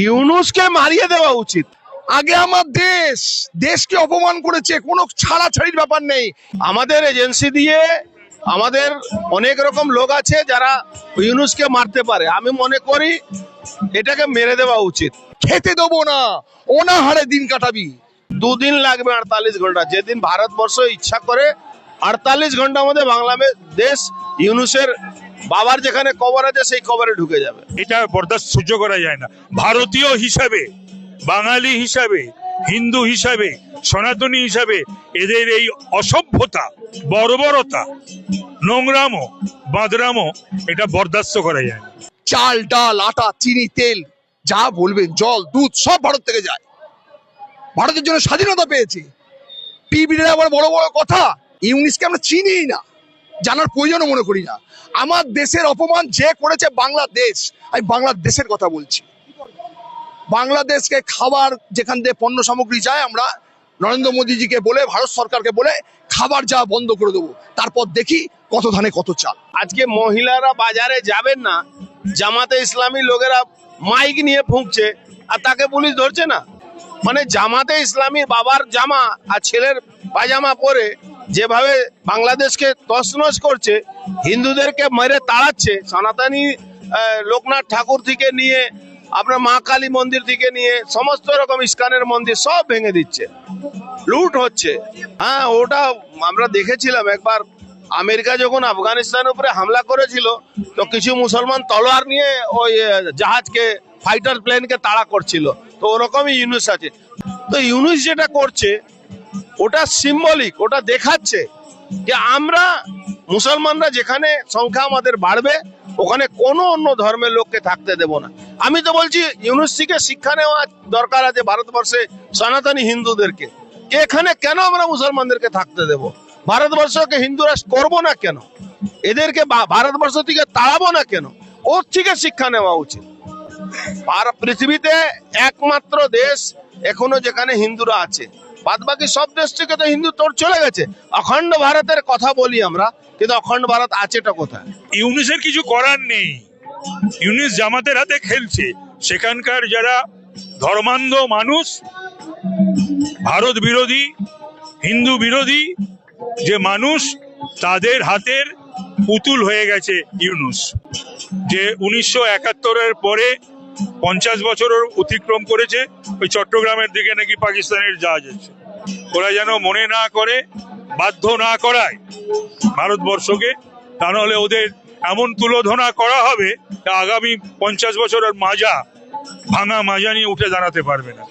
ইউনূসকে মারিয়ে দেওয়া উচিত। আগে আমার দেশকে অপমান করেছে, কোনো ছাড়াছাড়ির ব্যাপার নেই। আমাদের এজেন্সি দিয়ে আমাদের অনেক রকম লোক আছে যারা ইউনূসকে মারতে পারে। আমি মনে করি এটাকে মেরে দেওয়া উচিত। খেতে দেবো না, অনাহারে দিন কাটাবি। দুদিন লাগবে 48 ঘন্টা। যেদিন ভারতবর্ষ ইচ্ছা করে 48 ঘন্টার মধ্যে বাংলাদেশ ইউনূসের বাবার যেখানে কবর আছে সেই কবরে ঢুকে যাবে। এটা বরদাস্ত সহ্য করা যায় না। ভারতীয় হিসাবে, বাঙালি হিসাবে, হিন্দু হিসাবে, সনাতনী হিসাবে এদের এই অসভ্যতা, বর্বরতা, নোংরামো, বাঁদরামো এটা বরদাস্ত করা যায় না। চাল, ডাল, আটা, চিনি, তেল, যা বলবেন, জল, দুধ সব ভারত থেকে যায়। ভারতের জন্য স্বাধীনতা পেয়েছে। পিবির আবার বড় বড় কথা। ইউনিসকে আমরা চিনিই না, জানার প্রয়োজনও মনে করি না। আমার দেশের অপমান যে করেছে বাংলাদেশ, আমি বাংলাদেশের কথা বলছি। বাংলাদেশকে খাবার যেখান থেকে পণ্য সামগ্রী যায়, আমরা নরেন্দ্র মোদীজিকে বলে, ভারত সরকারকে বলে খাবার যা বন্ধ করে দেবো। তারপর দেখি কত ধানে কত চাল। আজকে মহিলারা বাজারে যাবেন না, জামাতে ইসলামী লোকেরা মাইক নিয়ে ফুঁকছে আর তাকে পুলিশ ধরছে না। মানে জামাতে ইসলামীর বাবার জামা আর ছেলের পায়জামা পরে যেভাবে বাংলাদেশকে তছনছ করছে, হিন্দুদেরকে মেরে তাড়াচ্ছে, সনাতনী লোকনাথ ঠাকুর থেকে নিয়ে আপনার মা কালী মন্দির থেকে নিয়ে সমস্ত রকম ইস্কনের মন্দির সব ভেঙে দিচ্ছে, লুট হচ্ছে। হ্যাঁ, ওটা আমরা দেখেছিলাম একবার আমেরিকা যখন আফগানিস্তানের উপরে হামলা করেছিল, তো কিছু মুসলমান তলোয়ার নিয়ে ওই জাহাজকে, ফাইটার প্লেনকে তাড়া করছিল। তো ওরকমই ইউনূস আছে। তো ইউনূস যেটা করছে ওটা সিম্বলিক, ওটা দেখাচ্ছে যে আমরা মুসলমানরা যেখানে সংখ্যা আমাদের বাড়বে ওখানে কোনো অন্য ধর্মের লোককে থাকতে দেব না। আমি তো বলছি ইউনূস থেকে শিক্ষা নেওয়া দরকার আছে ভারতবর্ষে সনাতনী হিন্দুদেরকে। এখানে কেন আমরা মুসলমানদেরকে থাকতে দেব? ভারতবর্ষকে হিন্দু রাষ্ট্র করবো না কেন? এদেরকে ভারতবর্ষ থেকে তাড়াবো না কেন? ওর থেকে শিক্ষা নেওয়া উচিত। আর পৃথিবীতে একমাত্র দেশ এখনো যেখানে হিন্দুরা আছে, বাদ বাকি সব দেশ থেকে তো হিন্দু তোর চলে গেছে। অখণ্ড ভারতের কথা বলি আমরা, কিন্তু অখণ্ড ভারত আছেটা কোথায়? ইউনূসের কিছু করার নেই। ইউনূস জামাতের হাতে খেলছে। সেখানকার যারা ধর্মান্ধ মানুষ, ভারত বিরোধী, হিন্দু বিরোধী যে মানুষ, তাদের হাতের পুতুল হয়ে গেছে ইউনূস। যে 1971-এর পরে 50 বছরের অতিক্রম করেছে, ওই চট্টগ্রামের দিকে নাকি পাকিস্তানের জাহাজ আছে। ওরা যেন মনে না করে, বাধ্য না করায় ভারতবর্ষকে, তা নাহলে ওদের এমন তুলোধনা করা হবে আগামী 50 বছরের ভাঙা মাজা নিয়ে উঠে দাঁড়াতে পারবে না।